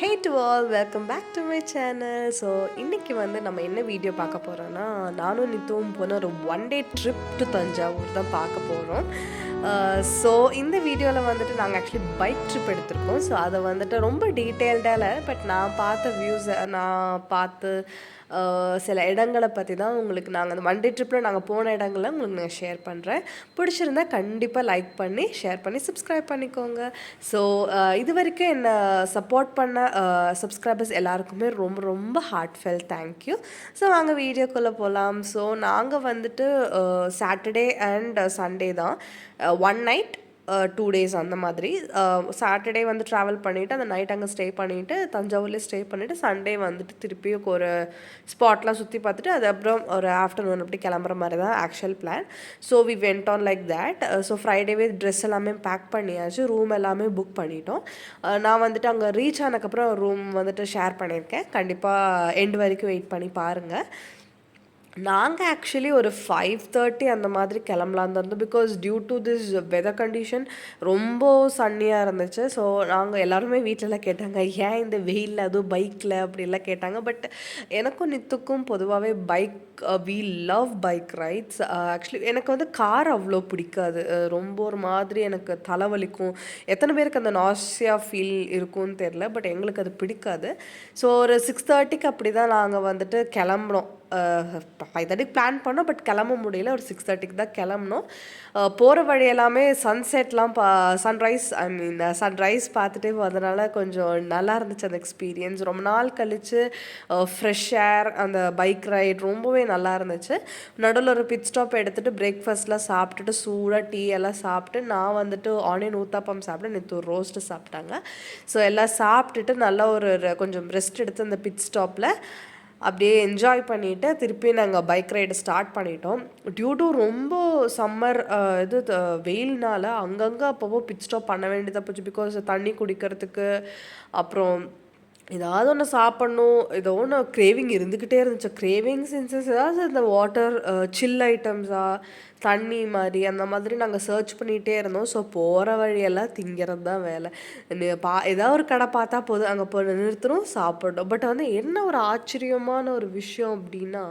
Hey to all, welcome back to my channel. So இன்றைக்கி நம்ம என்ன வீடியோ பார்க்க போகிறோன்னா, நானும் நித்துவும் போன ஒரு one day trip to Thanjavur தான் பார்க்க போகிறோம். ஸோ இந்த வீடியோவில் நாங்கள் ஆக்சுவலி பைக் ட்ரிப் எடுத்திருக்கோம். ஸோ அதை ரொம்ப டீட்டெயில்டாக இல்லை, பட் நான் பார்த்த வியூஸை நான் பார்த்து சில இடங்களை பற்றி தான் உங்களுக்கு நாங்கள் அந்த ஒன் டே ட்ரிப்பில் நாங்கள் போன இடங்களை உங்களுக்கு நான் ஷேர் பண்ணுறேன். பிடிச்சிருந்தா கண்டிப்பாக லைக் பண்ணி ஷேர் பண்ணி சப்ஸ்கிரைப் பண்ணிக்கோங்க. ஸோ இது வரைக்கும் என்னை சப்போர்ட் பண்ண சப்ஸ்கிரைபர்ஸ் எல்லாருக்குமே ரொம்ப ரொம்ப ஹார்ட்ஃபெல் தேங்க்யூ. ஸோ நாங்கள் வீடியோக்குள்ளே போகலாம். ஸோ நாங்கள் சாட்டர்டே அண்ட் சண்டே தான் ஒன் நைட் 2 டேஸ் அந்த மாதிரி. சாட்டர்டே ட்ராவல் பண்ணிவிட்டு அந்த நைட் அங்கே ஸ்டே பண்ணிவிட்டு தஞ்சாவூர்லேயே ஸ்டே பண்ணிவிட்டு சண்டே திருப்பியும் ஒரு ஸ்பாட்லாம் சுற்றி பார்த்துட்டு அதுக்கப்புறம் ஒரு ஆஃப்டர்நூன் அப்படி கிளம்புற மாதிரி தான் actual plan. So we went on like that. So ஃப்ரைடேவே ட்ரெஸ் எல்லாமே பேக் பண்ணியாச்சு, ரூம் எல்லாமே புக் பண்ணிட்டோம். நான் அங்கே ரீச் ஆனதுக்கப்புறம் ரூம் ஷேர் பண்ணியிருக்கேன். கண்டிப்பாக எண்டு வரைக்கும் வெயிட் பண்ணி பாருங்கள். நாங்கள் ஆக்சுவலி ஒரு 5:30 அந்த மாதிரி கிளம்பலான் இருந்தோம். Because due to this weather condition ரொம்ப சன்னியாக இருந்துச்சு. ஸோ நாங்கள் எல்லாருமே வீட்டிலலாம் கேட்டாங்க, ஏன் இந்த வெயிலில் அதுவும் பைக்கில் அப்படிலாம் கேட்டாங்க. பட் எனக்கும் நித்துக்கும் பொதுவாகவே bike, we love bike rides. Actually எனக்கு கார் அவ்வளோ பிடிக்காது. ரொம்ப ஒரு மாதிரி எனக்கு தலைவலிக்கும். எத்தனை பேருக்கு அந்த நாசியா ஃபீல் இருக்கும்னு தெரில, பட் எங்களுக்கு அது பிடிக்காது. ஸோ ஒரு 6:30க்கு அப்படி தான் நாங்கள் கிளம்புனோம். 5:30 பிளான் பண்ணோம், பட் கிளம்ப முடியல. ஒரு 6:30க்கு தான் கிளம்புனோம். போகிற வழி எல்லாமே சன்செட்லாம் சன்ரைஸ் பார்த்துட்டே போகிறதுனால கொஞ்சம் நல்லா இருந்துச்சு அந்த எக்ஸ்பீரியன்ஸ். ரொம்ப நாள் கழித்து ஃப்ரெஷ் ஏர், அந்த பைக் ரைட் ரொம்பவே நல்லா இருந்துச்சு. நடுவில் ஒரு பிட் ஸ்டாப் எடுத்துகிட்டு பிரேக்ஃபாஸ்ட்லாம் சாப்பிட்டுட்டு சூடாக டீ எல்லாம் சாப்பிட்டு நான் ஆனியன் ஊத்தாப்பம் சாப்பிட்டு நேற்று ஒரு ரோஸ்ட்டு சாப்பிட்டாங்க. ஸோ எல்லாம் சாப்பிட்டுட்டு நல்லா ஒரு கொஞ்சம் ரெஸ்ட் எடுத்து அந்த பிட் ஸ்டாப்பில் அப்படியே என்ஜாய் பண்ணிவிட்டு திருப்பி நாங்கள் பைக் ரைடு ஸ்டார்ட் பண்ணிட்டோம். டியூ டு ரொம்ப சம்மர் வெயில்னால் அங்கங்கே அப்போவோ பிட் ஸ்டாப் பண்ண வேண்டியதாக போச்சு. பிகாஸ் தண்ணி குடிக்கிறதுக்கு, அப்புறம் ஏதாவது ஒன்று சாப்பிட்ணும், ஏதோ ஒன்று கிரேவிங் இருந்துக்கிட்டே இருந்துச்சு. கிரேவிங் சென்சஸ் ஏதாவது இந்த வாட்டர் சில் ஐட்டம்ஸாக தண்ணி மாதிரி அந்த மாதிரி நாங்கள் சர்ச் பண்ணிகிட்டே இருந்தோம். ஸோ போகிற வழியெல்லாம் திங்கிறது தான் வேலை. ஏதாவது ஒரு கடை பார்த்தா போதும், அங்கே போய் நிறுத்துகிறோம், சாப்பிட்டோம். பட் என்ன ஒரு ஆச்சரியமான ஒரு விஷயம் அப்படின்னா,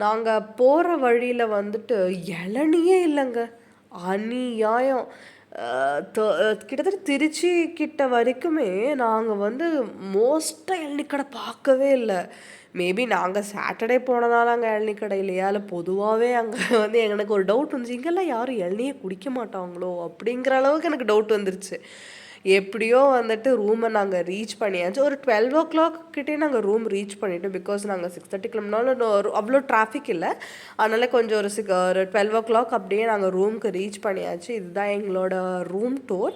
நாங்கள் போகிற வழியில் இளநியே இல்லைங்க, அநியாயம். கிட்டத்தட்ட திருச்சி கிட்ட வரைக்குமே நாங்கள் மோஸ்ட்டாக இளநீ கடை பார்க்கவே இல்லை. மேபி நாங்கள் சாட்டர்டே போனதால அங்கே இளநீ கடை இல்லையா, இல்லை பொதுவாகவே அங்கே எனக்கு ஒரு டவுட் வந்துச்சு, இங்கெல்லாம் யாரும் இளநியே குடிக்க மாட்டாங்களோ அப்படிங்கிற அளவுக்கு எனக்கு டவுட் வந்துருச்சு. எப்படியோ ரூமை நாங்கள் ரீச் பண்ணியாச்சு. ஒரு 12 கிட்டே நாங்கள் ரூம் ரீச் பண்ணிட்டோம். பிகாஸ் நாங்கள் 6:30 கிளம்பினாலும் அவ்வளோ டிராஃபிக் இல்லை, அதனால் கொஞ்சம் ஒரு 12 அப்படியே நாங்கள் ரூமுக்கு ரீச் பண்ணியாச்சு. இதுதான் எங்களோட ரூம் டூர்.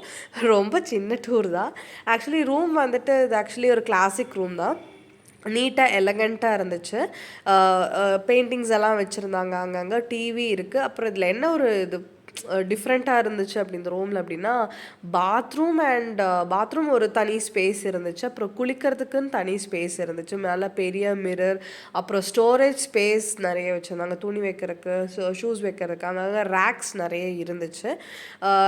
ரொம்ப சின்ன டூர் தான். ஆக்சுவலி ரூம் இது ஆக்சுவலி ஒரு கிளாசிக் ரூம் தான். நீட்டாக எலகண்ட்டாக இருந்துச்சு. பெயிண்டிங்ஸ் எல்லாம் வச்சுருந்தாங்க, அங்கங்கே டிவி இருக்குது. அப்புறம் இதில் என்ன ஒரு டிஃப்ரெண்ட்டாக இருந்துச்சு அப்படி இந்த ரூமில் அப்படின்னா, பாத்ரூம் ஒரு தனி ஸ்பேஸ் இருந்துச்சு. அப்புறம் குளிக்கிறதுக்குன்னு தனி ஸ்பேஸ் இருந்துச்சு. மேலே பெரிய மிரர், அப்புறம் ஸ்டோரேஜ் ஸ்பேஸ் நிறைய வச்சுருந்தாங்க, துணி வைக்கிறதுக்கு, ஷூஸ் வைக்கிறதுக்கு. அங்கங்கே ரேக்ஸ் நிறைய இருந்துச்சு.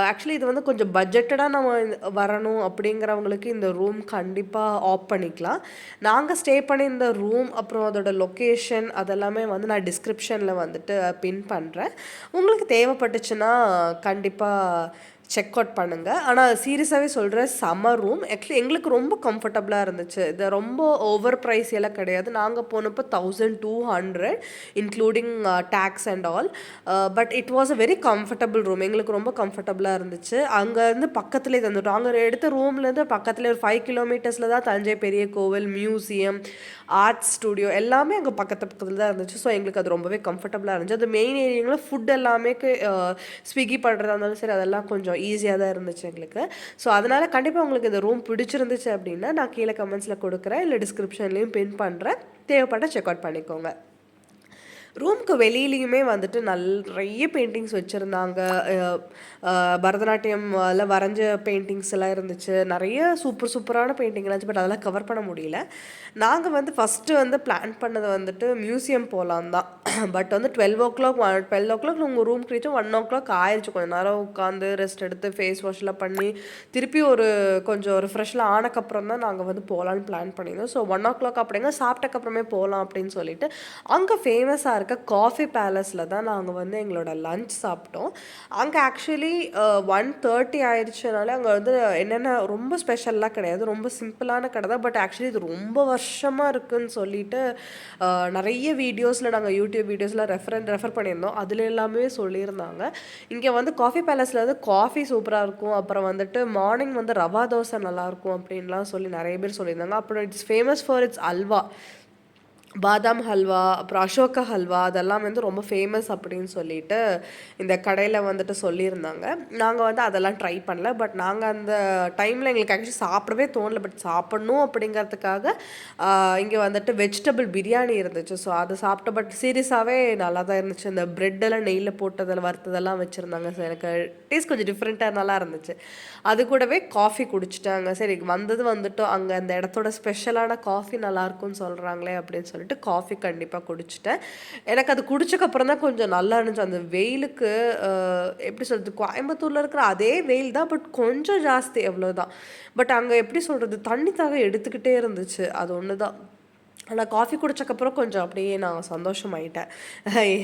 ஆக்சுவலி இது கொஞ்சம் பட்ஜெட்டடாக நம்ம வரணும் அப்படிங்கிறவங்களுக்கு இந்த ரூம் கண்டிப்பாக ஆப் பண்ணிக்கலாம். நாங்கள் ஸ்டே பண்ணி இந்த ரூம் அப்புறம் அதோட லொக்கேஷன் அதெல்லாமே நான் டிஸ்கிரிப்ஷனில் பின் பண்ணுறேன். உங்களுக்கு தேவைப்பட்டுச்சுன்னா கண்டிப்பாக செக் அவுட் பண்ணுங்கள். ஆனால் சீரியஸாகவே சொல்கிறேன், சம்மர் ரூம். ஆக்சுவலி எங்களுக்கு ரொம்ப கம்ஃபர்டபுளாக இருந்துச்சு. இது ரொம்ப ஓவர் ப்ரைஸ் எல்லாம் கிடையாது. நாங்கள் போனப்போ 1200 including tax and all. But it was a very comfortable room. எங்களுக்கு ரொம்ப கம்ஃபர்டபுளாக இருந்துச்சு. அங்கேருந்து பக்கத்துலேயே தந்துட்டோம். அங்கே எடுத்த ரூம்லேருந்து பக்கத்துலேயே ஒரு 5 கிலோமீட்டர்ஸில் தான் தஞ்சை பெரிய கோவில், மியூசியம், ஆர்ட்ஸ் ஸ்டுடியோ எல்லாமே அங்கே பக்கத்தில் தான் இருந்துச்சு. ஸோ எங்களுக்கு அது ரொம்பவே கம்ஃபர்டபுளாக இருந்துச்சு. அது மெயின் ஏரியாவில் ஃபுட் எல்லாமே ஸ்விக்கி பண்ணுறதா இருந்தாலும் சரி, அதெல்லாம் கொஞ்சம் ஈஸியாக தான் இருந்துச்சு எங்களுக்கு. ஸோ அதனால் கண்டிப்பாக உங்களுக்கு இந்த ரூம் பிடிச்சிருந்துச்சு அப்படின்னா நான் கீழே கமெண்ட்ஸில் கொடுக்குறேன், இல்லை டிஸ்கிரிப்ஷன்லேயும் பின் பண்ணுறேன். தேவைப்பட்ட செக் அவுட் பண்ணிக்கோங்க. ரூமுக்கு வெளியிலயுமே வந்துட்டு நிறைய பெயிண்டிங்ஸ் வச்சுருந்தாங்க. பரதநாட்டியம்ல வரைஞ்ச பெயிண்டிங்ஸ் எல்லாம் இருந்துச்சு. நிறைய சூப்பரான பெயிண்டிங் இருந்துச்சு. பட் அதெல்லாம் கவர் பண்ண முடியல. நாங்கள் வந்து ஃபஸ்ட்டு வந்து பிளான் பண்ணது வந்துட்டு மியூசியம் போகலான் தான். பட் வந்து 12 o'clock உங்கள் ரூம்க்கு ரீச்சும் 1 o'clock ஆயிடுச்சு. கொஞ்சம் நேரம் உட்காந்து ரெஸ்ட் எடுத்து ஃபேஸ் வாஷ்லாம் பண்ணி திருப்பி கொஞ்சம் ஒரு ஃப்ரெஷ்லாம் ஆனக்கப்புறம் தான் நாங்கள் வந்து போகலான்னு பிளான் பண்ணியிருந்தோம். ஸோ 1 o'clock அப்படிங்க சாப்பிட்டக்கப்புறமே போகலாம் அப்படின்னு சொல்லிட்டு அங்கே ஃபேமஸாக இருக்க காஃபி பேலஸில் தான் நாங்கள் வந்து எங்களோட லஞ்ச் சாப்பிட்டோம். அங்கே ஆக்சுவலி 1:30 ஆயிடுச்சுனால அங்கே வந்து என்னென்ன ரொம்ப ஸ்பெஷல்லாம் கிடையாது. ரொம்ப சிம்பிளான கடை தான். பட் ஆக்சுவலி இது ரொம்ப வருஷமாக இருக்குதுன்னு சொல்லிட்டு நிறைய வீடியோஸில் நாங்கள் யூடியூப் வீடியோஸில் ரெஃபர் பண்ணியிருந்தோம். அதில் எல்லாமே சொல்லியிருந்தாங்க. இங்கே வந்து காஃபி பேலஸில் வந்து காஃபி சூப்பராக இருக்கும். அப்புறம் வந்துட்டு மார்னிங் வந்து ரவா தோசை நல்லாயிருக்கும் அப்படின்லாம் சொல்லி நிறைய பேர் சொல்லியிருந்தாங்க. அப்புறம் it's famous for it's halwa, பாதாம் ஹல்வா, அப்புறம் அசோகா ஹல்வா அதெல்லாம் வந்து ரொம்ப ஃபேமஸ் அப்படின்னு சொல்லிட்டு இந்த கடையில் வந்துட்டு சொல்லியிருந்தாங்க. நாங்கள் வந்து அதெல்லாம் ட்ரை பண்ணல. பட் நாங்கள் அந்த டைமில் எங்களுக்கு ஆக்சுவலி சாப்பிடவே தோணல. பட் சாப்பிட்ணும் அப்படிங்கிறதுக்காக இங்கே வந்துட்டு வெஜிடபிள் பிரியாணி இருந்துச்சு. ஸோ அதை சாப்பிட்டோம். பட் சீரியஸாகவே நல்லா தான் இருந்துச்சு. அந்த ப்ரெட்டெல்லாம் நெய்யில் போட்டதில் வறுத்ததெல்லாம் வச்சுருந்தாங்க. ஸோ எனக்கு டேஸ்ட் கொஞ்சம் டிஃப்ரெண்ட்டாக நல்லா இருந்துச்சு. அது கூடவே காஃபி குடிச்சிட்டாங்க. சரி வந்துட்டோம், அங்கே அந்த இடத்தோட ஸ்பெஷலான காஃபி நல்லாயிருக்கும்னு சொல்கிறாங்களே அப்படின்னு சொல்லிட்டு காஃபி கண்டிப்பாக குடிச்சிட்டேன். எனக்கு அது குடிச்சக்கப்புறம் தான் கொஞ்சம் நல்லா இருந்துச்சு. அந்த வெயிலுக்கு எப்படி சொல்கிறது, கோயம்புத்தூரில் இருக்கிற அதே வெயில் தான், பட் கொஞ்சம் ஜாஸ்தி அவ்வளோதான். பட் அங்கே எப்படி சொல்கிறது, தண்ணி தாக எடுத்துக்கிட்டே இருந்துச்சு. அது ஒன்று தான். ஆனால் காஃபி குடிச்சக்கப்புறம் கொஞ்சம் அப்படியே நான் சந்தோஷமாயிட்டேன்.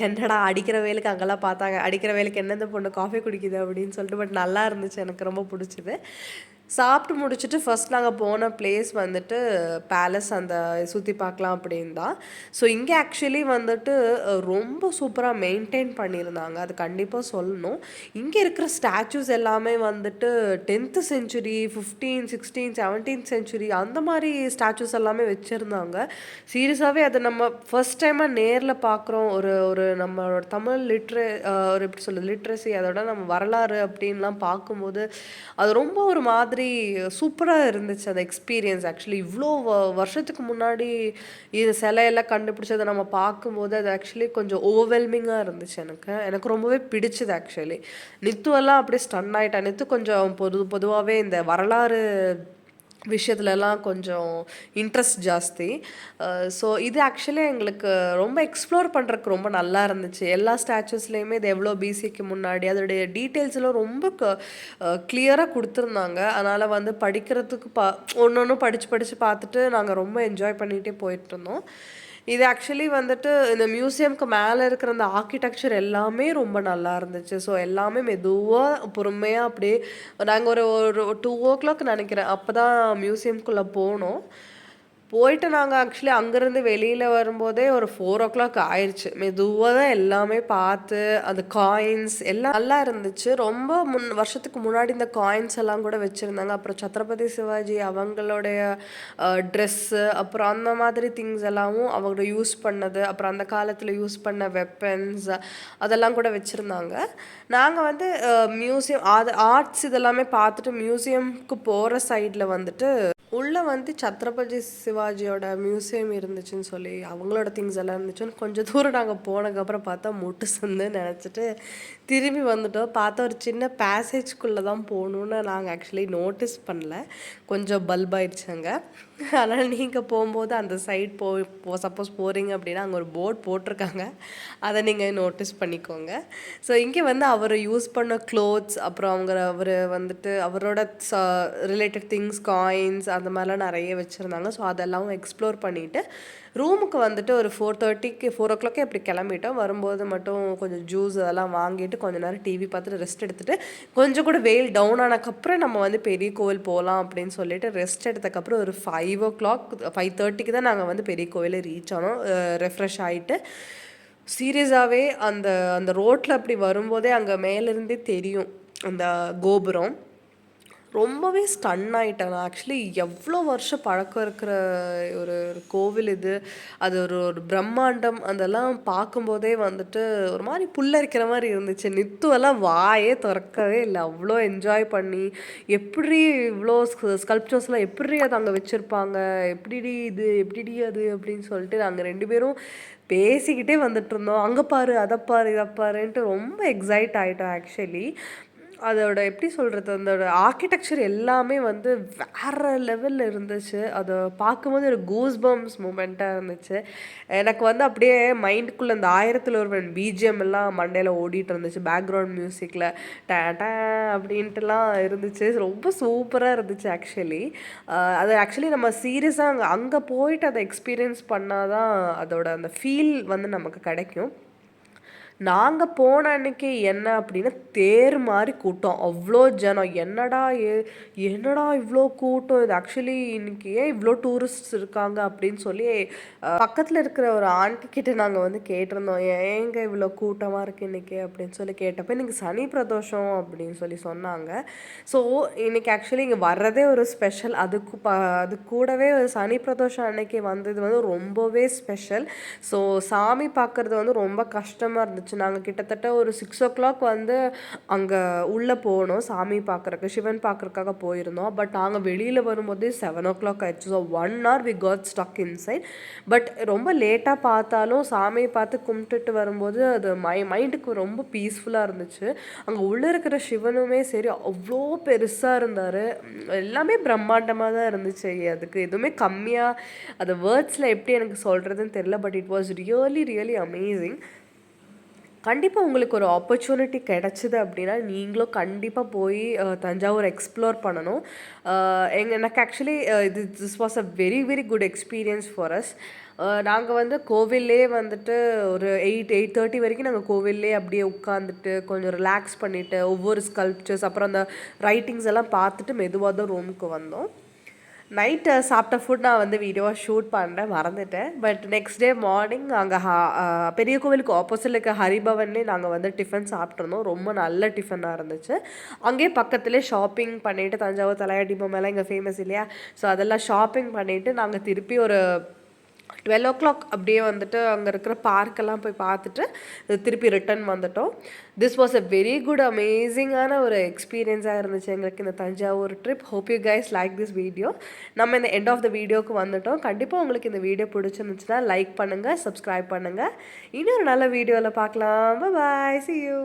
என்னடா அடிக்கிற வெயிலுக்கு அங்கெல்லாம் பார்த்தாங்க, அடிக்கிற வெயிலுக்கு என்ன பொண்ணு காஃபி குடிக்குது அப்படின்னு சொல்லிட்டு. பட் நல்லா இருந்துச்சு, எனக்கு ரொம்ப பிடிச்சிது. சாப்பிட்டு முடிச்சுட்டு ஃபஸ்ட் நாங்கள் போன பிளேஸ் வந்துட்டு பேலஸ், அந்த சுற்றி பார்க்கலாம் அப்படின்னு தான். ஸோ இங்கே ஆக்சுவலி வந்துட்டு ரொம்ப சூப்பராக மெயின்டைன் பண்ணியிருந்தாங்க, அது கண்டிப்பாக சொல்லணும். இங்கே இருக்கிற ஸ்டாச்சூஸ் எல்லாமே வந்துட்டு 10th century, 15th, 16th, 17th century அந்த மாதிரி ஸ்டாச்சூஸ் எல்லாமே வச்சுருந்தாங்க. சீரியஸாகவே அதை நம்ம ஃபர்ஸ்ட் டைமாக நேரில் பார்க்குறோம். ஒரு நம்மளோட தமிழ் ஒரு எப்படி சொல்கிறது லிட்ரஸி, அதோட நம்ம வரலாறு அப்படின்லாம் பார்க்கும்போது அது ரொம்ப ஒரு மாதிரி சூப்பராக இருந்துச்சு அந்த எக்ஸ்பீரியன்ஸ். ஆக்சுவலி இவ்வளோ வருஷத்துக்கு முன்னாடி இது சிலையெல்லாம் கண்டுபிடிச்சதை நம்ம பார்க்கும்போது அது ஆக்சுவலி கொஞ்சம் ஓவர்வெல்மிங்காக இருந்துச்சு. எனக்கு ரொம்பவே பிடிச்சது. ஆக்சுவலி நித்துவெல்லாம் அப்படியே ஸ்டன் ஆகிட்டா. நித்து கொஞ்சம் பொதுவாகவே இந்த வரலாறு விஷயத்துலலாம் கொஞ்சம் இன்ட்ரெஸ்ட் ஜாஸ்தி. ஸோ இது ஆக்சுவலி எங்களுக்கு ரொம்ப எக்ஸ்ப்ளோர் பண்ணுறதுக்கு ரொம்ப நல்லா இருந்துச்சு. எல்லா ஸ்டாச்சூஸ்லேயுமே இது எவ்வளோ பிசிக்கு முன்னாடி அதோடைய டீட்டெயில்ஸ்லாம் ரொம்ப கிளியராக கொடுத்துருந்தாங்க. அதனால் வந்து படிக்கிறதுக்கு ஒன்று படித்து பார்த்துட்டு நாங்கள் ரொம்ப என்ஜாய் பண்ணிகிட்டே போயிட்டுருந்தோம். இது ஆக்சுவலி வந்துட்டு இந்த மியூசியம்க்கு மேலே இருக்கிற அந்த ஆர்கிடெக்சர் எல்லாமே ரொம்ப நல்லா இருந்துச்சு. ஸோ எல்லாமே மெதுவாக பொறுமையாக அப்படியே நாங்கள் ஒரு 2 o'clock நினைக்கிறேன் அப்போ தான் மியூசியம்குள்ளே போனோம். போயிட்டு நாங்கள் ஆக்சுவலி அங்கேருந்து வெளியில் வரும்போதே ஒரு 4 o'clock ஆயிடுச்சு. மெதுவாக தான் எல்லாமே பார்த்து அந்த காயின்ஸ் எல்லாம் நல்லா இருந்துச்சு. ரொம்ப வருஷத்துக்கு முன்னாடி இந்த காயின்ஸ் எல்லாம் கூட வச்சுருந்தாங்க. அப்புறம் சத்ரபதி சிவாஜி அவங்களுடைய ட்ரெஸ்ஸு, அப்புறம் அந்த மாதிரி திங்ஸ் எல்லாமும் அவங்க யூஸ் பண்ணது, அப்புறம் அந்த காலத்தில் யூஸ் பண்ண வெப்பன்ஸ் அதெல்லாம் கூட வச்சுருந்தாங்க. நாங்கள் வந்து மியூசியம் ஆர்ட்ஸ் இதெல்லாமே பார்த்துட்டு மியூசியம்க்கு போகிற சைடில் வந்துட்டு உள்ளே வந்து சத்ரபதி சிவாஜியோட மியூசியம் இருந்துச்சுன்னு சொல்லி அவங்களோட திங்ஸ் எல்லாம் இருந்துச்சுன்னு கொஞ்சம் தூரம் நாங்கள் போனதுக்கப்புறம் பார்த்தா முட்டு சந்து நினச்சிட்டு திரும்பி வந்துட்டோம். பார்த்தா ஒரு சின்ன பேசேஜ்குள்ளே தான் போகணுன்னு நாங்கள் ஆக்சுவலி நோட்டீஸ் பண்ணல. கொஞ்சம் பல்பாயிடுச்சாங்க. அதனால் நீங்கள் போகும்போது அந்த சைட் சப்போஸ் போகிறீங்க அப்படின்னா அங்கே ஒரு போர்ட் போட்டிருக்காங்க, அதை நீங்கள் நோட்டீஸ் பண்ணிக்கோங்க. ஸோ இங்கே வந்து அவர் யூஸ் பண்ண க்ளோத்ஸ், அப்புறம் அவர் வந்துட்டு அவரோட ரிலேட்டட் திங்ஸ், காயின்ஸ் அந்த மாதிரிலாம் நிறைய வச்சுருந்தாங்க. ஸோ அதெல்லாம் எக்ஸ்ப்ளோர் பண்ணிவிட்டு ரூமுக்கு வந்துட்டு ஒரு 4 o'clock அப்படி கிளம்பிட்டோம். வரும்போது மட்டும் கொஞ்சம் ஜூஸ் அதெல்லாம் வாங்கிட்டு கொஞ்சம் நேரம் டிவி பார்த்துட்டு ரெஸ்ட் எடுத்துகிட்டு கொஞ்சம் கூட வெயில் டவுன் ஆனதுக்கப்புறம் நம்ம வந்து பெரிய கோவில் போகலாம் அப்படின்னு சொல்லிட்டு ரெஸ்ட் எடுத்ததுக்கப்புறம் ஒரு 5:30 தான் நாங்கள் வந்து பெரிய கோவிலை ரீச் ஆனோம். ரெஃப்ரெஷ் ஆகிட்டு சீரியஸாகவே அந்த ரோட்டில் அப்படி வரும்போதே அங்கே மேலேருந்தே தெரியும் அந்த கோபுரம். ரொம்பவே ஸ்டன் ஆயிட்டேன் நான். ஆக்சுவலி எவ்வளோ வருஷம் பழக்கம் இருக்கிற ஒரு ஒரு கோவில் இது. அது ஒரு ஒரு பிரம்மாண்டம். அதெல்லாம் பார்க்கும்போதே வந்துட்டு ஒரு மாரி புல்லரிக்கிற மாரி இருந்துச்சு. நித்துவெல்லாம் வாயே தொறக்கவே இல்ல. அவ்ளோ என்ஜாய் பண்ணி, எப்பிட்ரி இவ்ளோ ஸ்கல்ப்சர்ஸ்லாம் எப்பிட்ரி அத அங்க வச்சிருப்பாங்க? எப்பிடிடி இது? எப்பிடிடி அது? அப்படின்னு சொல்லிட்டு நாங்க 2 பேரும் பேசிக்கிட்டே வந்துட்டுருந்தோம். அங்க பாரு, அத பாரு, இத பாருன்ட்டு ரொம்ப எக்ஸைட் ஆயிட்டோம் ஆக்சுவலி. அதோட எப்படி சொல்றது? அதோட ஆர்க்கிடெக்சர் எல்லாமே வந்து வேற லெவல்ல இருந்துச்சு. அத பார்க்கும்போது ஒரு கூஸ் பம்ப்ஸ் மூமெண்ட்டா இருந்துச்சு. எனக்கு வந்து அப்படியே மைண்டுக்குள்ள இந்த 1000ல் ஒருவன் பிஜிஎம் எல்லாம் மண்டையில ஓடிட்டு இருந்துச்சு. பேக்ரவுண்ட் மியூசிக்ல டே டே அப்படின்ட்டுலாம் இருந்துச்சு. ரொம்ப சூப்பரா இருந்துச்சு ஆக்சுவலி. அது ஆக்சுவலி நம்ம சீரியஸா அங்க அங்க போயிட்டு அத எக்ஸ்பீரியன்ஸ் பண்ணா தான் அதோட அந்த ஃபீல் வந்து நமக்கு கிடைக்கும். நாங்க போன அன்னைக்கு என்ன அப்படின்னா, தேர் மாரி கூட்டம். அவ்ளோ ஜனம். என்னடா இவ்ளோ கூட்டம்? இது ஆக்சுவலி இன்னைக்கு ஏன் இவ்ளோ டூரிஸ்ட்ஸ் இருக்காங்க அப்படின்னு சொல்லி, பக்கத்துல இருக்கிற ஒரு ஆன்டி கிட்ட நாங்க வந்து கேட்டிருந்தோம். "ஏங்க இவ்ளோ கூட்டமா இருக்கு இன்னைக்கு?" அப்படின்னு சொல்லி கேட்டப்ப, "இன்னைக்கு சனி பிரதோஷம்" அப்படின்னு சொல்லி சொன்னாங்க. ஸோ, இன்னைக்கு ஆக்சுவலி இங்க வர்றதே ஒரு ஸ்பெஷல். அது கூடவே ஒரு சனி பிரதோஷம் அன்னைக்கு வந்தது வந்து ரொம்பவே ஸ்பெஷல். ஸோ, சாமி பார்க்கறது வந்து ரொம்ப கஷ்டமா இருந்துச்சு. நாங்க கிட்டத்தட்ட ஒரு 6:00 வந்து அங்க உள்ள போனோம். சாமி பார்க்கறக்கு, சிவன் பார்க்கறக்காக போயிருந்தோம். பட் நாங்க வெளியில வரும்போதே 7:00 ஆயிடுச்சு. So 1 hour we got stuck inside. But ரொம்ப லேட்டா பார்த்தாலும் சாமிய பார்த்து கும்பிட்டுட்டு வரும்போது அது மைண்டுக்கு ரொம்ப பீஸ்ஃபுல்லா இருந்துச்சு. அங்க உள்ள இருக்கிற சிவனுமே சரி அவ்ளோ பெருசா இருந்தாரு. எல்லாமே பிரம்மாண்டமா தான் இருந்துச்சு. அதுக்கு எதுவுமே கம்மியா அது வேர்ட்ஸ்ல எப்படி எனக்கு சொல்றதுன்னு தெரியல. But it was really really amazing. கண்டிப்பா உங்களுக்கு ஒரு ஆப்பர்ச்சுனிட்டி கிடைச்சது அப்படின்னா, நீங்களும் கண்டிப்பா போய் தஞ்சாவூர் எக்ஸ்ப்ளோர் பண்ணணும். எனக்கு actually this was a very very good experience for us. நாங்க வந்து கோவில்லயே வந்துட்டு ஒரு 8:30 வரைக்கும் நாங்க கோவில்லயே அப்படியே உட்காந்துட்டு, கொஞ்சம் ரிலாக்ஸ் பண்ணிட்டு, ஒவ்வொரு ஸ்கல்ப்சர்ஸ் அப்புறம் அந்த ரைட்டிங்ஸ் எல்லாம் பார்த்துட்டு மெதுவா தான் ரூமுக்கு வந்தோம். நைட்டு சாப்பிட்ட ஃபுட் நான் வந்து வீடியோவா ஷூட் பண்ணேன், மறந்துட்டேன். பட் நெக்ஸ்ட் டே மார்னிங் அங்க பெரிய கோவிலுக்கு ஆப்போசிட்ல இருக்க ஹரிபவன்லேயே நாங்க வந்து டிஃபன் சாப்பிட்ருந்தோம். ரொம்ப நல்ல டிஃபனா இருந்துச்சு. அங்கேயே பக்கத்திலேயே ஷாப்பிங் பண்ணிட்டு, தஞ்சாவூர் தலையாட்டி பொம்மைலாம் இங்க ஃபேமஸ் இல்லையா? ஸோ அதெல்லாம் ஷாப்பிங் பண்ணிட்டு, நாங்க திருப்பி ஒரு 12:00 அப்படியே வந்துட்டு அங்க இருக்கிற பார்க்கெல்லாம் போய் பார்த்துட்டு, திருப்பி ரிட்டர்ன் வந்துட்டோம். This was a very good அமேசிங்கான ஒரு எக்ஸ்பீரியன்ஸா இருந்துச்சு எங்களுக்கு இந்த Thanjavur trip. Hope you guys like this video. நம்ம இந்த எண்ட் ஆஃப் த வீடியோக்கு வந்துட்டோம். கண்டிப்பா உங்களுக்கு இந்த வீடியோ பிடிச்சிருந்துச்சுன்னா லைக் பண்ணுங்க, சப்ஸ்கிரைப் பண்ணுங்க. இன்னொரு நல்ல வீடியோல பார்க்கலாம். பாய். See you.